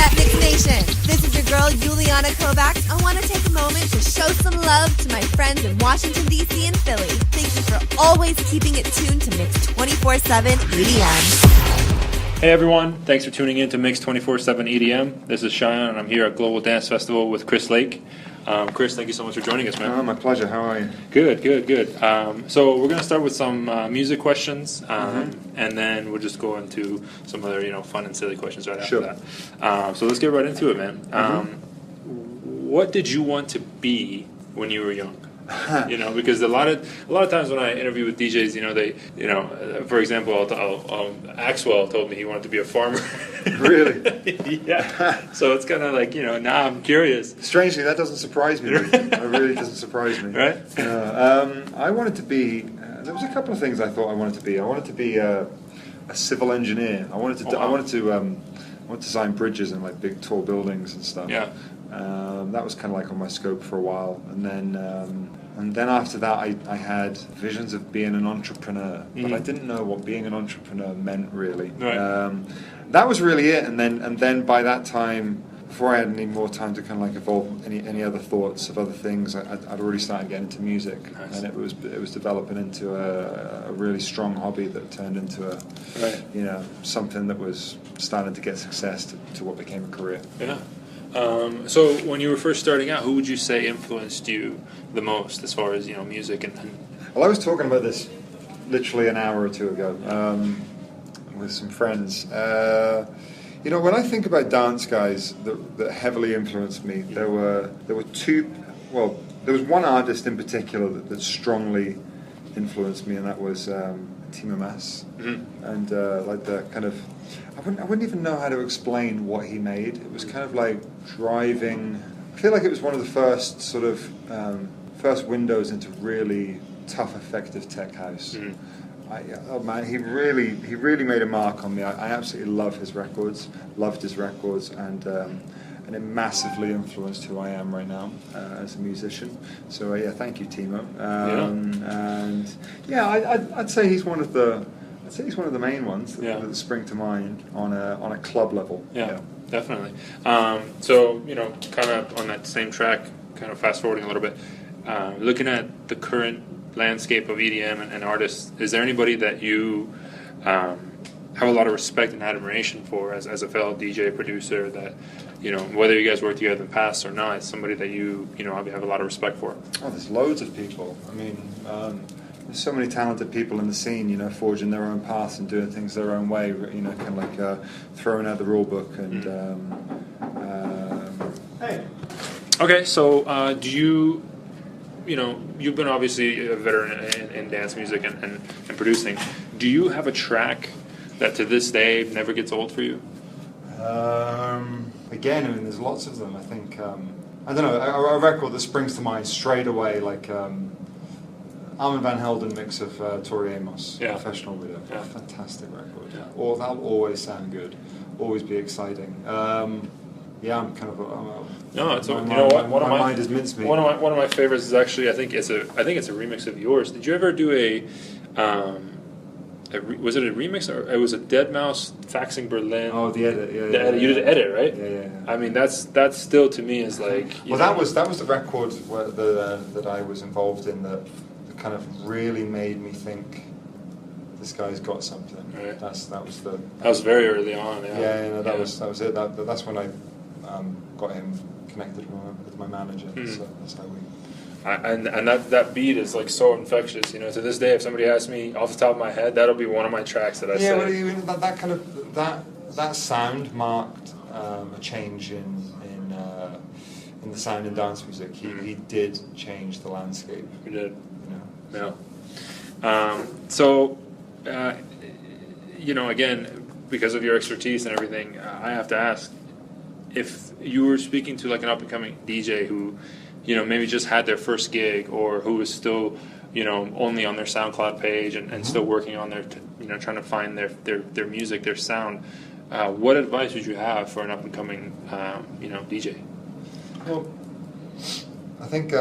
up, Mix Nation? This is your girl, Juliana Kovacs. I want to take a moment to show some love to my friends in Washington, D.C. and Philly. Thank you for always keeping it tuned to Mix 24/7 EDM. Hey everyone, thanks for tuning in to Mix 24/7 EDM. This is Shayan, and I'm here at Global Dance Festival with Chris Lake. Chris, thank you so much for joining us, man. Oh, my pleasure. How are you? Good. So we're going to start with some music questions, and then we'll just go into some other, fun and silly questions right after that. So let's get right into it, man. What did you want to be when you were young? Because a lot of times when I interview with DJs, for example, Axwell told me he wanted to be a farmer. Really? Yeah. So it's kind of like, now I'm curious. Strangely, that doesn't surprise me. It really doesn't surprise me. Right? I wanted to be. There was a couple of things I thought I wanted to be. I wanted to be a civil engineer. I wanted to design bridges and like big tall buildings and stuff. Yeah. That was kind of like on my scope for a while, and then after that, I had visions of being an entrepreneur, but I didn't know what being an entrepreneur meant really. Right. That was really it, and then by that time, before I had any more time to kind of like evolve any other thoughts of other things, I'd already started getting into music, and it was developing into a really strong hobby that turned into something that was starting to get success to what became a career. Yeah. So when you were first starting out, who would you say influenced you the most as far as music and? Well, I was talking about this literally an hour or two ago with some friends. When I think about dance guys that heavily influenced me, there were two. Well, there was one artist in particular that strongly influenced me, and that was Timo Maas. And like the kind of, I wouldn't even know how to explain what he made. It was kind of like driving. I feel like it was one of the first sort of first windows into really tough, effective tech house. He really made a mark on me. I absolutely loved his records, and it massively influenced who I am right now as a musician. So thank you, Timo. I'd say he's one of the main ones that spring to mind on a club level. Yeah. Definitely. So kind of on that same track, kind of fast forwarding a little bit, looking at the current landscape of EDM and artists, is there anybody that you have a lot of respect and admiration for as a fellow DJ producer that, whether you guys worked together in the past or not, somebody that you have a lot of respect for? Oh, there's loads of people. I mean, there's so many talented people in the scene, forging their own paths and doing things their own way, kind of like throwing out the rule book and... Hey. Okay, so do you... you've been obviously a veteran in dance music and producing. Do you have a track that to this day never gets old for you? Again, I mean, there's lots of them. I think, I don't know, a record that springs to mind straight away, like Armin van Helden mix of Tori Amos, Professional Widow. Yeah. Fantastic record. Yeah. That'll always sound good, always be exciting. I'm kind of. One of my mind is mincemeat. One of my favorites is actually I think it's a remix of yours. Did you ever do was it a remix or it was a Deadmau5 Faxing Berlin? Oh, the edit. You did the edit, right? Yeah. I mean that's still to me is like. That was the record that I was involved in that kind of really made me think this guy's got something. Right. That was very early on. That was it. That's when I got him connected with my manager. So that's how we. And that beat is like so infectious. To this day, if somebody asks me off the top of my head, that'll be one of my tracks that I say. Yeah, that kind of that sound marked a change in the sound in dance music. He did change the landscape. He did. Yeah. So, again, because of your expertise and everything, I have to ask, if you were speaking to like an up-and-coming DJ who, maybe just had their first gig or who was still, only on their SoundCloud page and still working on their, trying to find their music, their sound, what advice would you have for an up-and-coming, DJ? Well, I think...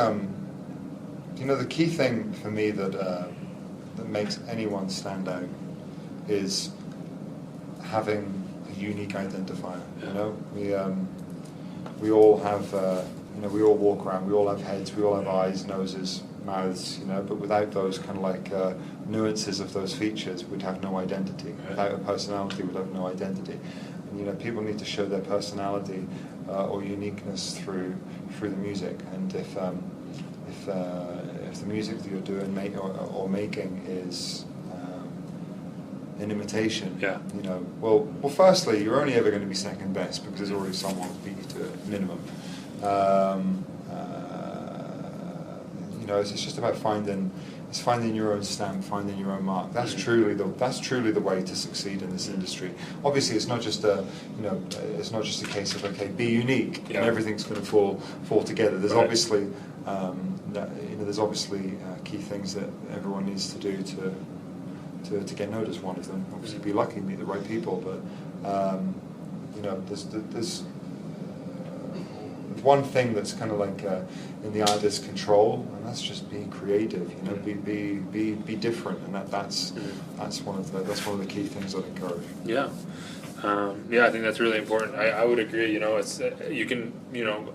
the key thing for me that makes anyone stand out is having a unique identifier. You know, we all have, we all walk around. We all have heads. We all have eyes, noses, mouths. You know, but without those kind of like nuances of those features, we'd have no identity. Without a personality, we'd have no identity. And you know, people need to show their personality or uniqueness through the music. And if the music that you're doing or making is an imitation, you know, well, firstly, you're only ever going to be second best because there's already someone who beat you to a minimum. You know, it's just about finding your own stamp, finding your own mark. That's truly the way to succeed in this industry. Obviously, it's not just a case of okay, be unique and everything's going to fall together. There's obviously key things that everyone needs to do to get noticed. One of them, obviously, be lucky, meet the right people. But you know, there's one thing that's kind of like in the artist's control, and that's just being creative. You know, be different, and that's one of the key things I'd encourage. Yeah. I think that's really important. I would agree. You know, it's you can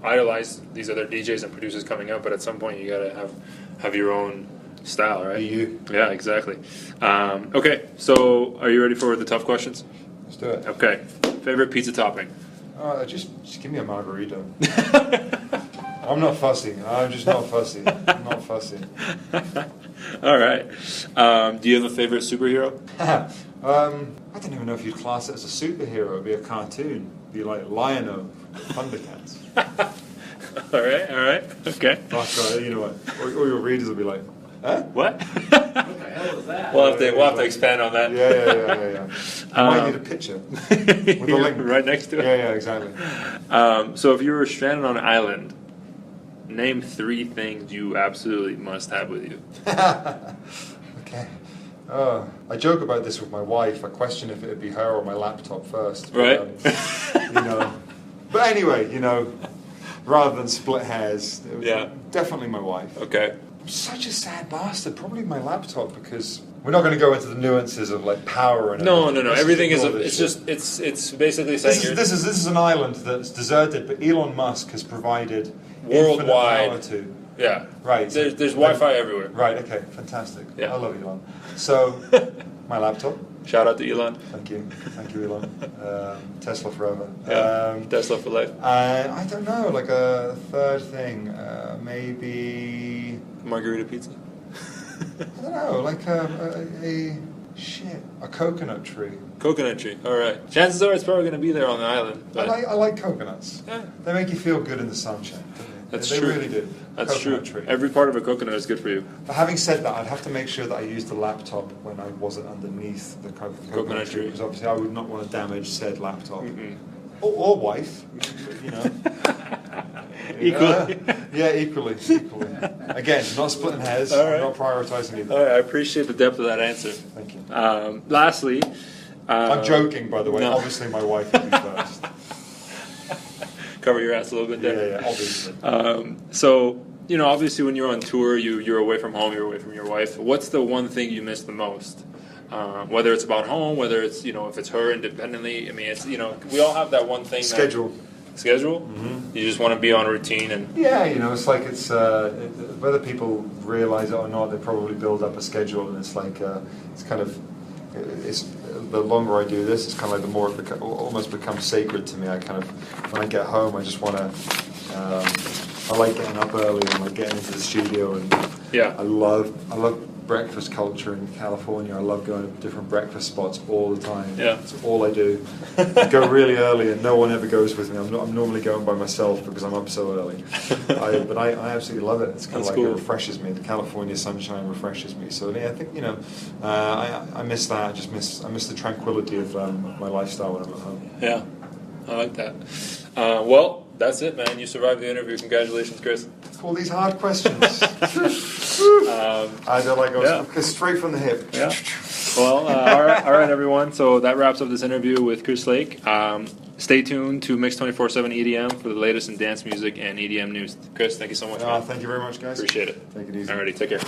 idolize these other DJs and producers coming up, but at some point you gotta have your own style, right? Be you. Yeah, exactly. Okay, so are you ready for the tough questions? Let's do it. Okay. Favorite pizza topping? Just give me a margarita. I'm not fussy. I'm just not fussy. I'm not fussy. All right. Do you have a favorite superhero? I don't even know if you'd class it as a superhero. It'd be a cartoon. It'd be like Lion-O, Thundercats. All right. Okay. You know what? All your readers will be like, huh? What? What the hell is that? We'll have to expand on that. Yeah. You might need a picture with a link right next to it. Yeah, exactly. So if you were stranded on an island, name 3 things you absolutely must have with you. Okay. I joke about this with my wife. I question if it would be her or my laptop first. Right. You know. But anyway, you know, rather than split hairs, it was definitely my wife. Okay. I'm such a sad bastard. Probably my laptop, because we're not going to go into the nuances of like power and No. Everything is. It's basically saying this is an island that's deserted, but Elon Musk has provided worldwide power to. Yeah. Right. There's Wi-Fi everywhere. Right. Okay. Fantastic. Yeah. I love Elon. So, my laptop. Shout out to Elon. Thank you, Elon. Tesla forever. Tesla for life. I don't know. Like a third thing, maybe. Margarita pizza. I don't know. Like a coconut tree. Coconut tree. All right. Chances are it's probably going to be there on the island. But I like coconuts. Yeah. They make you feel good in the sunshine. That's they true. Really do. That's coconut true. Tree. Every part of a coconut is good for you. But having said that, I'd have to make sure that I used the laptop when I wasn't underneath the coconut tree, because obviously I would not want to damage said laptop. Or wife, you know. Equally. Equally. Again, not splitting hairs. All right. I'm not prioritising either. All right, I appreciate the depth of that answer. Thank you. Lastly, I'm joking, by the way. No. Obviously, my wife would be first. cover your ass a little bit there. Yeah, obviously. So, you know, obviously when you're on tour, you're away from home, you're away from your wife. What's the one thing you miss the most? Whether it's about home, whether it's, you know, if it's her independently. I mean, it's, you know, we all have that one thing. Schedule. Schedule? Mm-hmm. You just want to be on a routine and... Yeah, you know, it's like it's... whether people realize it or not, they probably build up a schedule, and it's like... it's kind of... It's the longer I do this, it's kind of like the more it almost becomes sacred to me. I kind of... When I get home, I just want to... I like getting up early and like getting into the studio, and yeah. I love breakfast culture in California. I love going to different breakfast spots all the time. Yeah. That's all I do. I go really early and no one ever goes with me. I'm normally going by myself because I'm up so early. But I absolutely love it. It's kind of like cool. It refreshes me. The California sunshine refreshes me. So yeah, I think, you know, I miss that. I miss the tranquility of my lifestyle when I'm at home. Yeah, I like that. Well, that's it, man. You survived the interview. Congratulations, Chris. All these hard questions. I don't like straight from the hip. Yeah. Well, all right, everyone. So that wraps up this interview with Chris Lake. Stay tuned to Mix 24/7 EDM for the latest in dance music and EDM news. Chris, thank you so much. Thank you very much, guys. Appreciate it. Take it easy. Alrighty, take care.